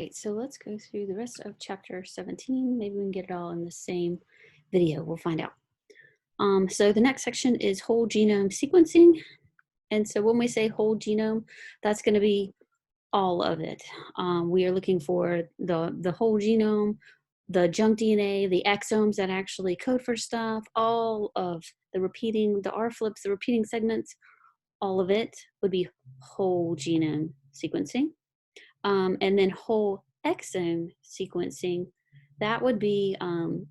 Okay, so let's go through the rest of chapter 17. Maybe we can get it all in the same video. We'll find out. So the next section is whole genome sequencing. And so when we say whole genome, that's going to be all of it. We are looking for the whole genome, the junk DNA, the exomes that actually code for stuff, all of the R flips, the repeating segments, all of it would be whole genome sequencing. And then whole exome sequencing, that would be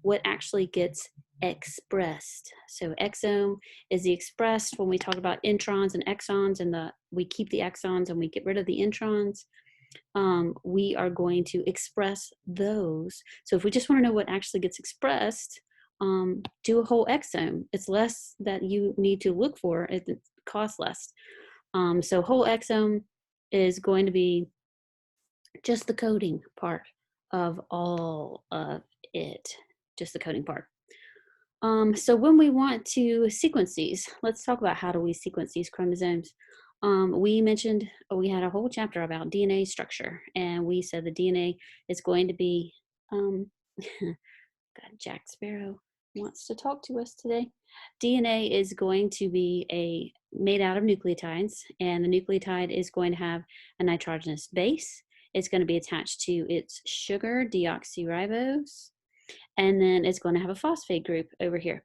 what actually gets expressed. So exome is the expressed when we talk about introns and exons, and we keep the exons and we get rid of the introns. We are going to express those. So if we just want to know what actually gets expressed, do a whole exome. It's less that you need to look for. It costs less. So whole exome is going to be just the coding part of all of it, just the coding part. So when we want to sequence these, let's talk about how do we sequence these chromosomes. We mentioned we had a whole chapter about DNA structure, and we said the DNA is going to be, God, Jack Sparrow wants to talk to us today. DNA is going to be made out of nucleotides, and the nucleotide is going to have a nitrogenous base. It's going to be attached to its sugar, deoxyribose, and then it's going to have a phosphate group over here.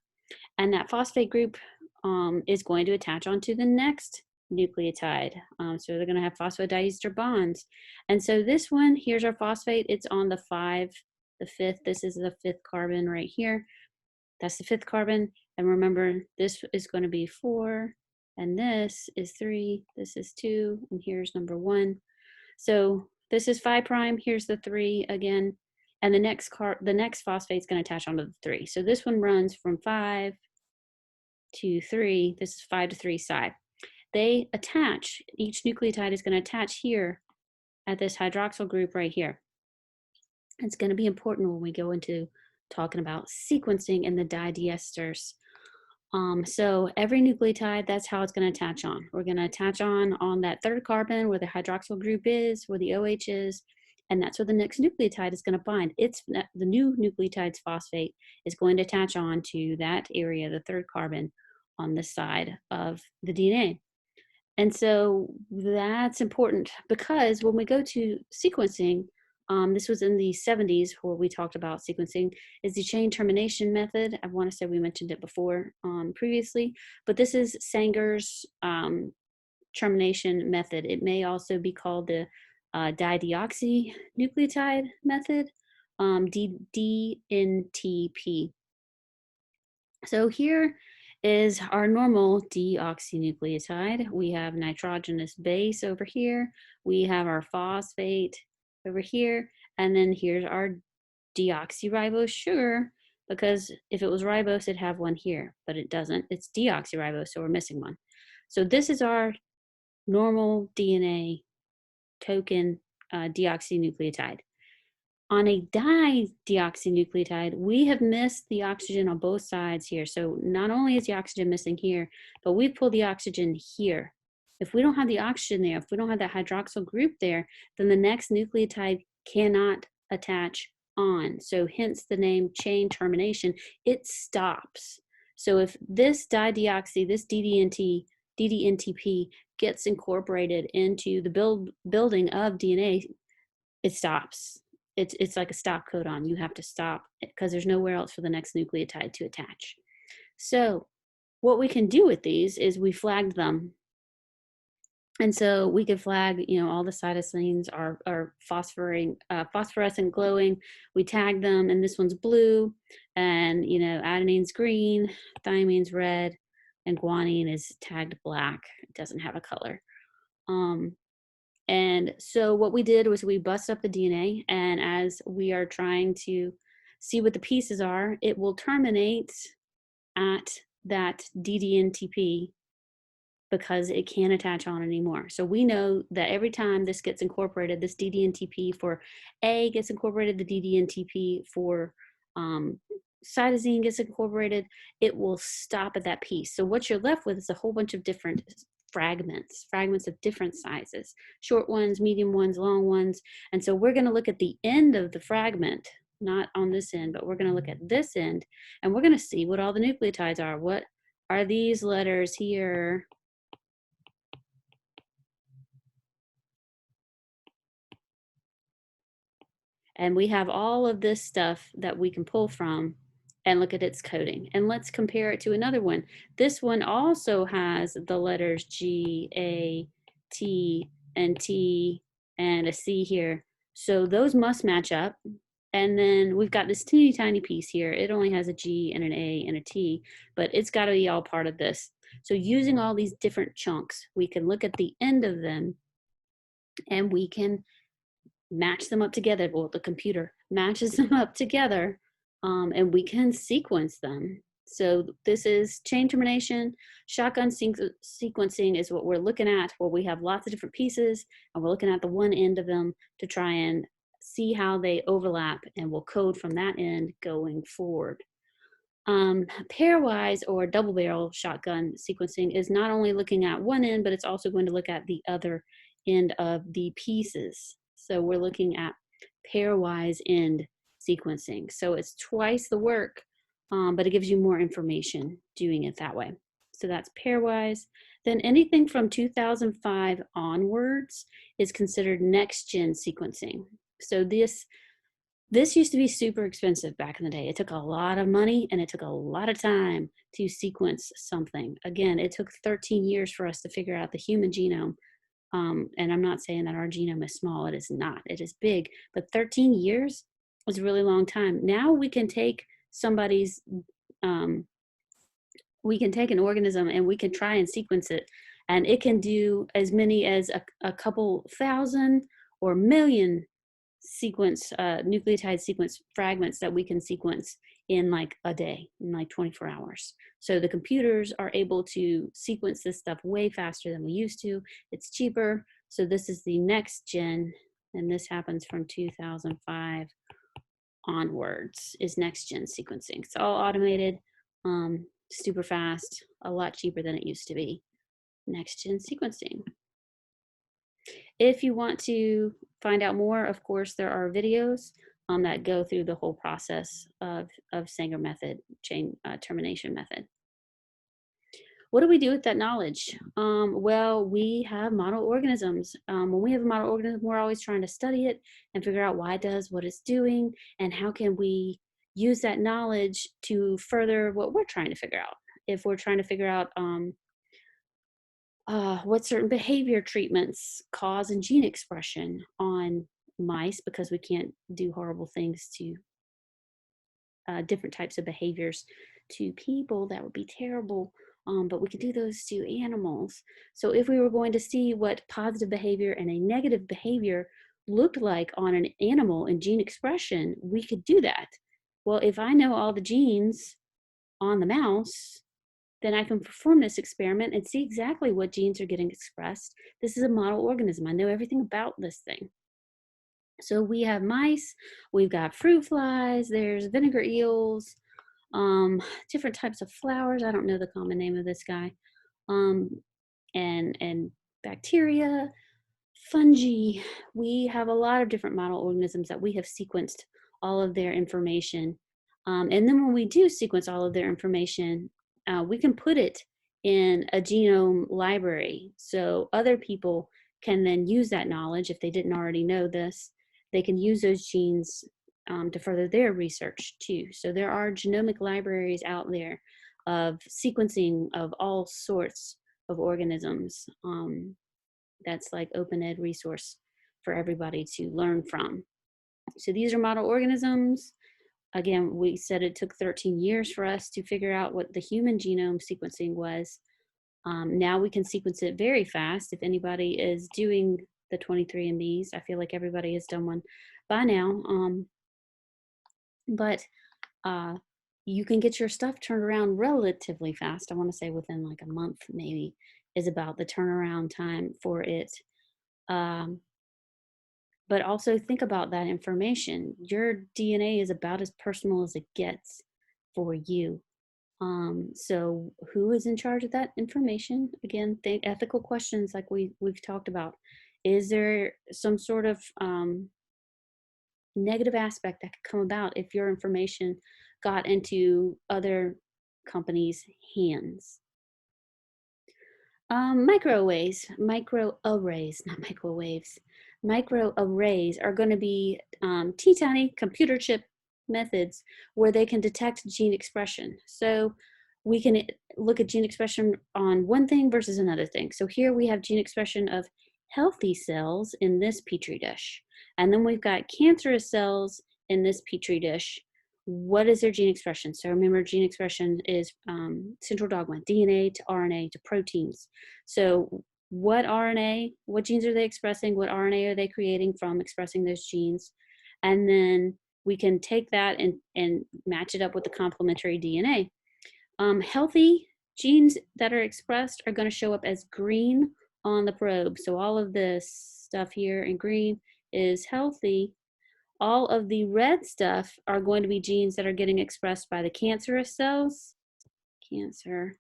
And that phosphate group is going to attach onto the next nucleotide. So they're going to have phosphodiester bonds. And so this one, here's our phosphate. It's on the 5, the 5th. This is the 5th carbon right here. That's the 5th carbon. And remember, this is going to be 4, and this is 3, this is 2, and here's number 1. So this is 5 prime, here's the 3 again, and the next phosphate is going to attach onto the 3. So this one runs from 5 to 3. This is 5 to 3 side. They attach, each nucleotide is going to attach here at this hydroxyl group right here. It's going to be important when we go into talking about sequencing and the didiesters. So every nucleotide, that's how it's going to attach on. We're going to attach on that 3rd carbon where the hydroxyl group is, where the OH is, and that's where the next nucleotide is going to bind. The new nucleotide's phosphate is going to attach on to that area, the 3rd carbon on this side of the DNA. And so that's important because when we go to sequencing, this was in the 70s where we talked about sequencing, is the chain termination method. I want to say we mentioned it before previously, but this is Sanger's termination method. It may also be called the dideoxynucleotide method, DNTP. So here is our normal deoxynucleotide. We have nitrogenous base over here. We have our phosphate over here. And then here's our deoxyribose sugar, because if it was ribose, it'd have one here, but it doesn't. It's deoxyribose, so we're missing one. So this is our normal DNA token deoxynucleotide. On a dideoxynucleotide, we have missed the oxygen on both sides here. So not only is the oxygen missing here, but we pull the oxygen here. If we don't have the oxygen there, if we don't have that hydroxyl group there, then the next nucleotide cannot attach on. So hence the name chain termination, it stops. So if this dideoxy, this DDNTP gets incorporated into the building of DNA, it stops. It's like a stop codon. You have to stop because there's nowhere else for the next nucleotide to attach. So what we can do with these is we flagged them. And so we could flag, all the cytosines are phosphorescent glowing. We tag them, and this one's blue, and adenine's green, thymeine's red, and guanine is tagged black. It doesn't have a color. And so what we did was we bust up the DNA, and as we are trying to see what the pieces are, it will terminate at that DDNTP because it can't attach on anymore. So we know that every time this gets incorporated, this DDNTP for A gets incorporated, the DDNTP for cytosine gets incorporated, it will stop at that piece. So what you're left with is a whole bunch of different fragments of different sizes, short ones, medium ones, long ones. And so we're going to look at the end of the fragment, not on this end, but we're going to look at this end, and we're going to see what all the nucleotides are. What are these letters here? And we have all of this stuff that we can pull from and look at its coding. And let's compare it to another one. This one also has the letters G, A, T, and T, and a C here. So those must match up. And then we've got this teeny tiny piece here. It only has a G and an A and a T, but it's got to be all part of this. So using all these different chunks, we can look at the end of them and we can match them up together. Well, the computer matches them up together, and we can sequence them. So this is chain termination. Shotgun sequencing is what we're looking at, where we have lots of different pieces, and we're looking at the one end of them to try and see how they overlap, and we'll code from that end going forward. Pairwise or double barrel shotgun sequencing is not only looking at one end, but it's also going to look at the other end of the pieces. So we're looking at pairwise end sequencing. So it's twice the work, but it gives you more information doing it that way. So that's pairwise. Then anything from 2005 onwards is considered next-gen sequencing. So this used to be super expensive back in the day. It took a lot of money and it took a lot of time to sequence something. Again, it took 13 years for us to figure out the human genome. And I'm not saying that our genome is small. It is not. It is big. But 13 years is a really long time. Now we can take somebody's, we can take an organism and we can try and sequence it. And it can do as many as a couple thousand or million nucleotide sequence fragments that we can sequence in like a day, in like 24 hours. So the computers are able to sequence this stuff way faster than we used to. It's cheaper. So this is the next gen, and this happens from 2005 onwards, is next gen sequencing. It's all automated, super fast, a lot cheaper than it used to be. Next gen sequencing. If you want to find out more, of course, there are videos that go through the whole process of Sanger method, chain termination method. What do we do with that knowledge? Well, we have model organisms. When we have a model organism, we're always trying to study it and figure out why it does what it's doing and how can we use that knowledge to further what we're trying to figure out. If we're trying to figure out what certain behavior treatments cause in gene expression on mice, because we can't do horrible things to different types of behaviors to people. That would be terrible, but we can do those to animals. So if we were going to see what positive behavior and a negative behavior looked like on an animal in gene expression, we could do that. Well, if I know all the genes on the mouse, then I can perform this experiment and see exactly what genes are getting expressed. This is a model organism. I know everything about this thing. So we have mice, we've got fruit flies, there's vinegar eels, different types of flowers. I don't know the common name of this guy. And bacteria, fungi. We have a lot of different model organisms that we have sequenced all of their information. And then when we do sequence all of their information, we can put it in a genome library. So other people can then use that knowledge if they didn't already know this. They can use those genes to further their research too. So there are genomic libraries out there of sequencing of all sorts of organisms. That's like open ed resource for everybody to learn from. So these are model organisms. Again, we said it took 13 years for us to figure out what the human genome sequencing was. Now we can sequence it very fast. If anybody is doing the 23andMe's, I feel like everybody has done one by now. But you can get your stuff turned around relatively fast. I want to say within like a month maybe is about the turnaround time for it. But also think about that information. Your DNA is about as personal as it gets for you. So who is in charge of that information? Again, think ethical questions like we've talked about. Is there some sort of negative aspect that could come about if your information got into other companies' hands? Microarrays, not microwaves. Microarrays are going to be teeny tiny computer chip methods where they can detect gene expression. So we can look at gene expression on one thing versus another thing. So here we have gene expression of healthy cells in this petri dish. And then we've got cancerous cells in this petri dish. What is their gene expression? So remember, gene expression is central dogma, DNA to RNA to proteins. So what RNA, what genes are they expressing? What RNA are they creating from expressing those genes? And then we can take that and match it up with the complementary DNA. Healthy genes that are expressed are going to show up as green on the probe. So all of this stuff here in green is healthy. All of the red stuff are going to be genes that are getting expressed by the cancerous cells. Cancer.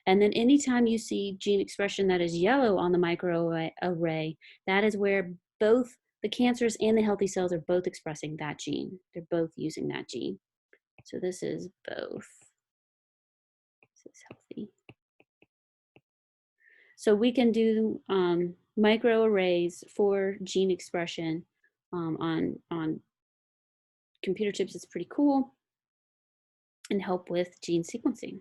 And then anytime you see gene expression that is yellow on the microarray, that is where both the cancerous and the healthy cells are both expressing that gene. They're both using that gene. So this is both. This is healthy. So we can do microarrays for gene expression on computer chips. It's pretty cool and help with gene sequencing.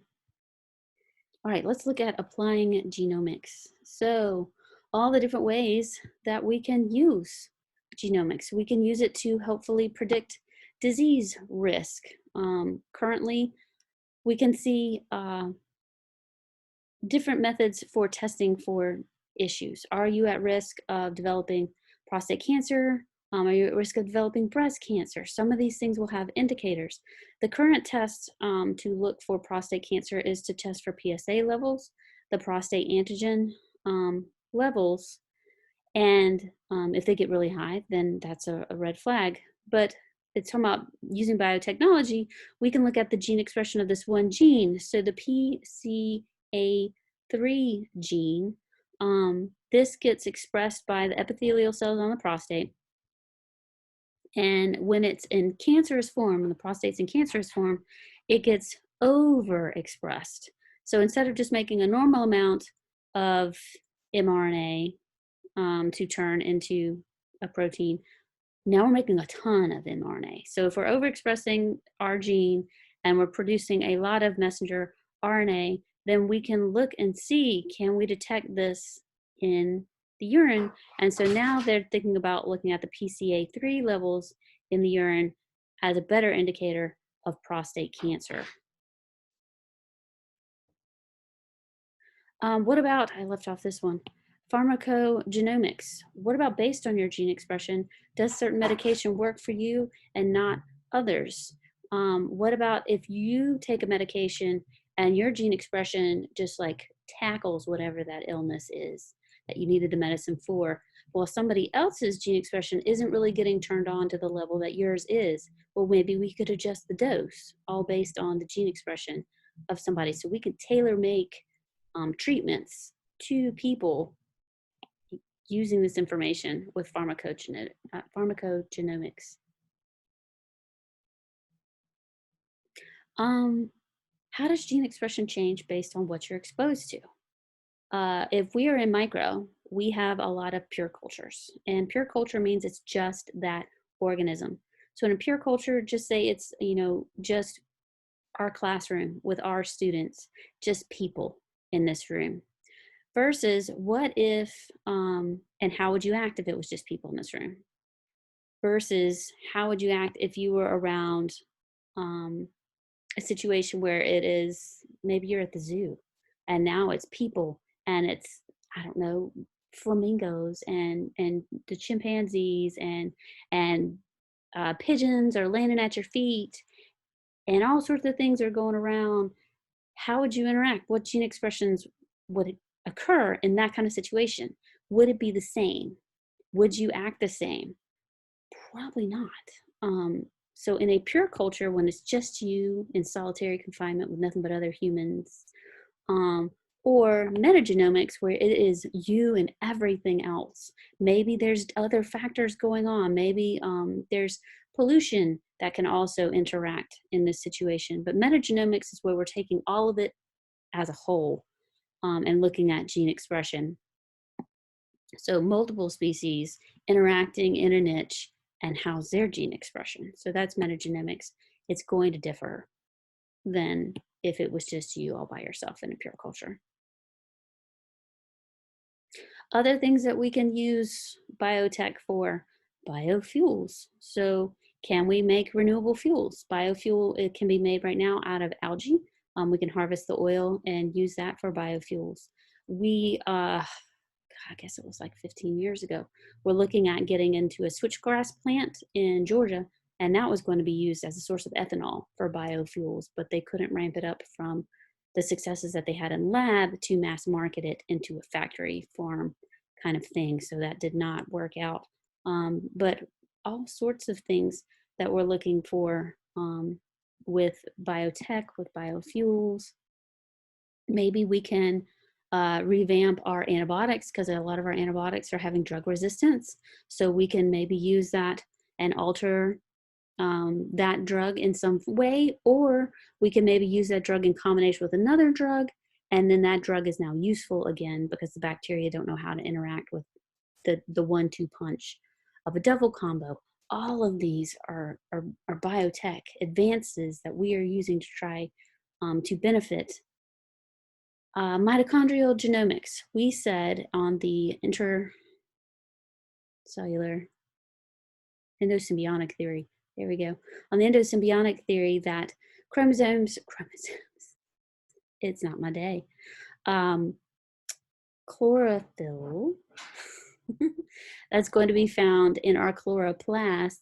All right, let's look at applying genomics. So all the different ways that we can use genomics. We can use it to helpfully predict disease risk. Currently, we can see different methods for testing for issues. Are you at risk of developing prostate cancer? Are you at risk of developing breast cancer? Some of these things will have indicators. The current test to look for prostate cancer is to test for PSA levels, the prostate antigen levels, and if they get really high, then that's a red flag. But it's talking about using biotechnology, we can look at the gene expression of this one gene. So the PCA3 gene, this gets expressed by the epithelial cells on the prostate. And when it's in cancerous form, when the prostate's in cancerous form, it gets overexpressed. So instead of just making a normal amount of mRNA to turn into a protein, now we're making a ton of mRNA. So if we're overexpressing our gene and we're producing a lot of messenger RNA, then we can look and see, can we detect this in the urine? And so now they're thinking about looking at the PCA3 levels in the urine as a better indicator of prostate cancer. What about, I left off this one, pharmacogenomics. What about based on your gene expression? Does certain medication work for you and not others? What about if you take a medication and your gene expression just like tackles whatever that illness is that you needed the medicine for? Well, somebody else's gene expression isn't really getting turned on to the level that yours is. Well, maybe we could adjust the dose all based on the gene expression of somebody. So we could tailor make treatments to people using this information with pharmacogenomics. How does gene expression change based on what you're exposed to? If we are in micro, we have a lot of pure cultures, and pure culture means it's just that organism. So in a pure culture, just say it's, just our classroom with our students, just people in this room. Versus what if, and how would you act if it was just people in this room? Versus how would you act if you were around a situation where it is, maybe you're at the zoo and now it's people and it's, I don't know, flamingos and the chimpanzees and pigeons are landing at your feet and all sorts of things are going around. How would you interact? What gene expressions would occur in that kind of situation? Would it be the same? Would you act the same? Probably not. So in a pure culture, when it's just you in solitary confinement with nothing but other humans, um, or metagenomics, where it is you and everything else. Maybe there's other factors going on. Maybe there's pollution that can also interact in this situation. But metagenomics is where we're taking all of it as a whole and looking at gene expression. So multiple species interacting in a niche and how's their gene expression. So that's metagenomics. It's going to differ than if it was just you all by yourself in a pure culture. Other things that we can use biotech for, biofuels. So can we make renewable fuels? Biofuel, it can be made right now out of algae. We can harvest the oil and use that for biofuels. I guess it was like 15 years ago, we're looking at getting into a switchgrass plant in Georgia, and that was going to be used as a source of ethanol for biofuels, but they couldn't ramp it up from the successes that they had in lab to mass market it into a factory farm kind of thing. So that did not work out. But all sorts of things that we're looking for with biotech, with biofuels. Maybe we can revamp our antibiotics because a lot of our antibiotics are having drug resistance. So we can maybe use that and alter that drug in some way, or we can maybe use that drug in combination with another drug, and then that drug is now useful again because the bacteria don't know how to interact with the 1-2 punch of a double combo. All of these are biotech advances that we are using to try to benefit mitochondrial genomics. We said on the intercellular endosymbiotic theory, there we go, on the endosymbiotic theory that chromosomes, it's not my day, chlorophyll that's going to be found in our chloroplasts.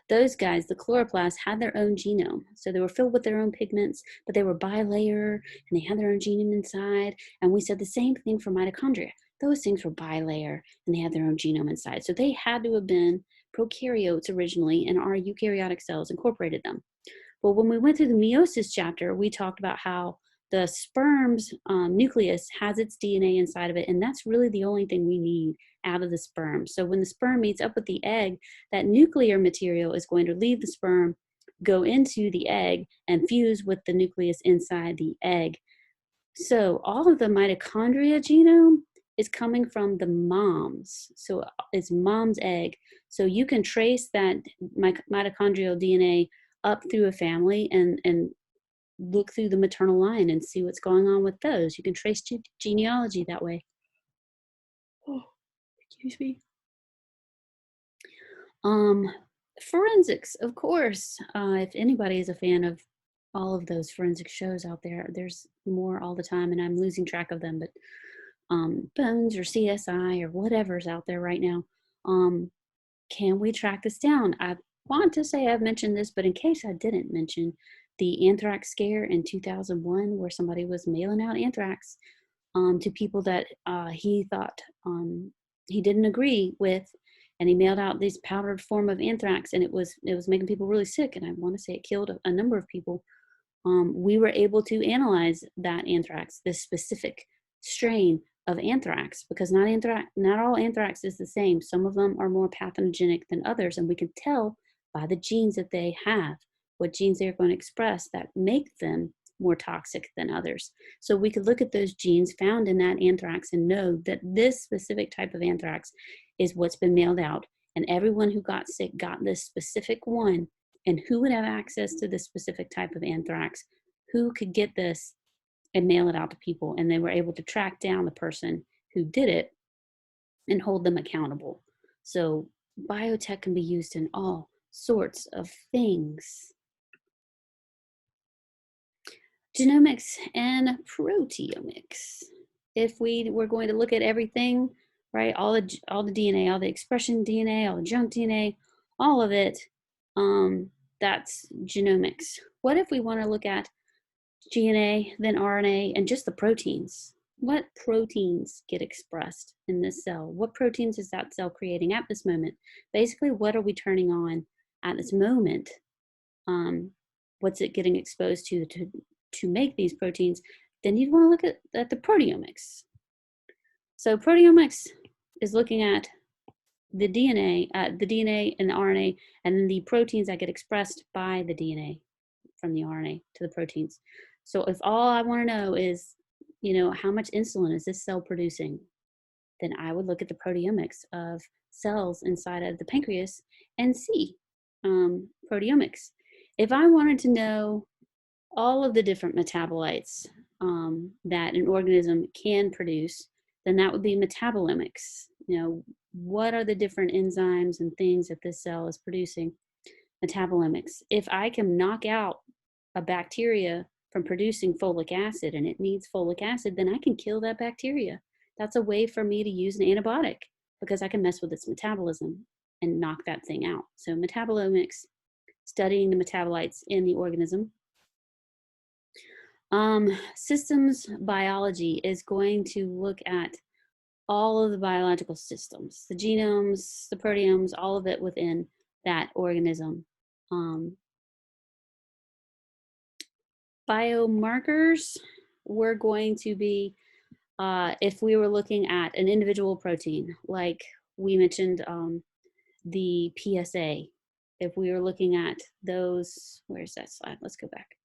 Those guys, the chloroplasts, had their own genome. So they were filled with their own pigments, but they were bilayer and they had their own genome inside. And we said the same thing for mitochondria. Those things were bilayer and they had their own genome inside. So they had to have been prokaryotes originally, and our eukaryotic cells incorporated them. Well, when we went through the meiosis chapter, we talked about how the sperm's nucleus has its DNA inside of it, and that's really the only thing we need out of the sperm. So when the sperm meets up with the egg, that nuclear material is going to leave the sperm, go into the egg, and fuse with the nucleus inside the egg. So all of the mitochondria genome is coming from the moms. So it's mom's egg. So you can trace that mitochondrial DNA up through a family and look through the maternal line and see what's going on with those. You can trace genealogy that way. Oh, excuse me. Forensics, of course. If anybody is a fan of all of those forensic shows out there, there's more all the time, and I'm losing track of them. But Bones or CSI or whatever's out there right now, can we track this down? I want to say I've mentioned this, but in case I didn't mention the anthrax scare in 2001, where somebody was mailing out anthrax to people that he thought he didn't agree with, and he mailed out this powdered form of anthrax, and it was making people really sick, and I want to say it killed a number of people. We were able to analyze that anthrax, this specific strain of anthrax, because not all anthrax is the same. Some of them are more pathogenic than others, and we can tell by the genes that they have, what genes they're going to express that make them more toxic than others. So we could look at those genes found in that anthrax and know that this specific type of anthrax is what's been mailed out. And everyone who got sick got this specific one. And who would have access to this specific type of anthrax? Who could get this and mail it out to people? And they were able to track down the person who did it and hold them accountable. So biotech can be used in all sorts of things. Genomics and proteomics. If we were going to look at everything, right, all the DNA, all the expression DNA, all the junk DNA, all of it, that's genomics. What if we want to look at DNA, then RNA, and just the proteins? What proteins get expressed in this cell? What proteins is that cell creating at this moment? Basically, what are we turning on at this moment what's it getting exposed to make these proteins, then you'd want to look at the proteomics. So proteomics is looking at the DNA and the RNA, and then the proteins that get expressed by the DNA from the RNA to the proteins. So if all I want to know is, how much insulin is this cell producing, then I would look at the proteomics of cells inside of the pancreas and see proteomics. If I wanted to know all of the different metabolites that an organism can produce, then that would be metabolomics. What are the different enzymes and things that this cell is producing? Metabolomics. If I can knock out a bacteria from producing folic acid and it needs folic acid, then I can kill that bacteria. That's a way for me to use an antibiotic because I can mess with its metabolism and knock that thing out. So metabolomics, studying the metabolites in the organism. Systems biology is going to look at all of the biological systems, the genomes, the proteomes, all of it within that organism. Biomarkers were going to be, if we were looking at an individual protein, like we mentioned the PSA, if we were looking at those, where's that slide? Let's go back.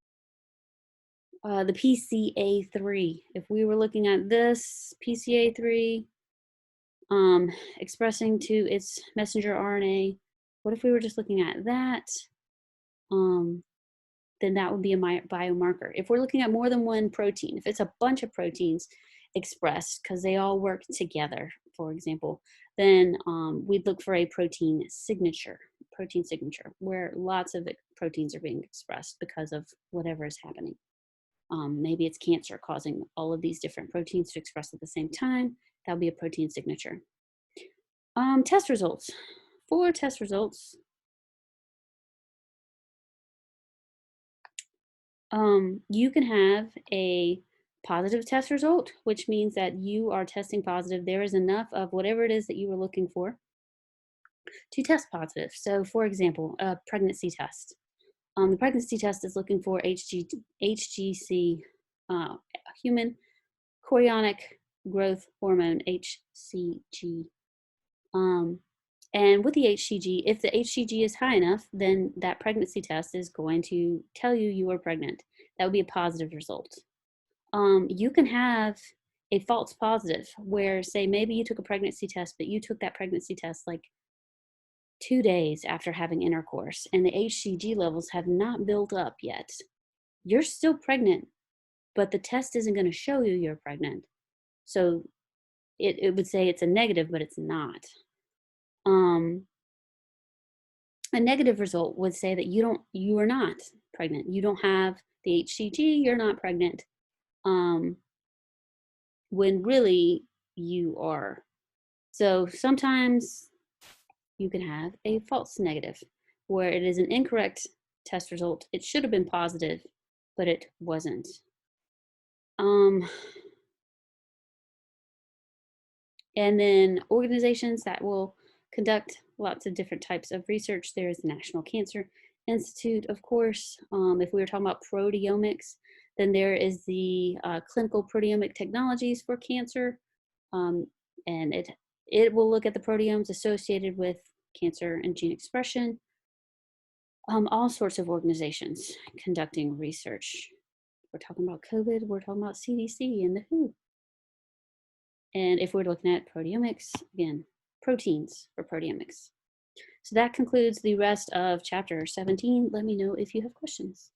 The PCA3, if we were looking at this PCA3 expressing to its messenger RNA, what if we were just looking at that? Then that would be a biomarker. If we're looking at more than one protein, if it's a bunch of proteins expressed because they all work together, for example, then we'd look for a protein signature, where lots of proteins are being expressed because of whatever is happening. Maybe it's cancer causing all of these different proteins to express at the same time. That would be a protein signature. Test results. For test results, you can have a positive test result, which means that you are testing positive. There is enough of whatever it is that you were looking for to test positive. So for example, a pregnancy test. The pregnancy test is looking for HGC, human chorionic growth hormone, HCG. And with the HCG, if the HCG is high enough, then that pregnancy test is going to tell you are pregnant. That would be a positive result. You can have a false positive where, say, maybe you took a pregnancy test, but you took that pregnancy test like 2 days after having intercourse, and the HCG levels have not built up yet. You're still pregnant, but the test isn't going to show you you're pregnant. So it would say it's a negative, but it's not. A negative result would say that you are not pregnant. You don't have the HCG, you're not pregnant. When really you are. So sometimes you can have a false negative where it is an incorrect test result. It should have been positive, but it wasn't. And then organizations that will conduct lots of different types of research. There's the National Cancer Institute, of course. If we were talking about proteomics, then there is the Clinical Proteomic Technologies for Cancer. And it will look at the proteomes associated with cancer and gene expression. All sorts of organizations conducting research. We're talking about COVID, we're talking about CDC and the WHO. And if we're looking at proteomics, again, proteins for proteomics. So that concludes the rest of chapter 17. Let me know if you have questions.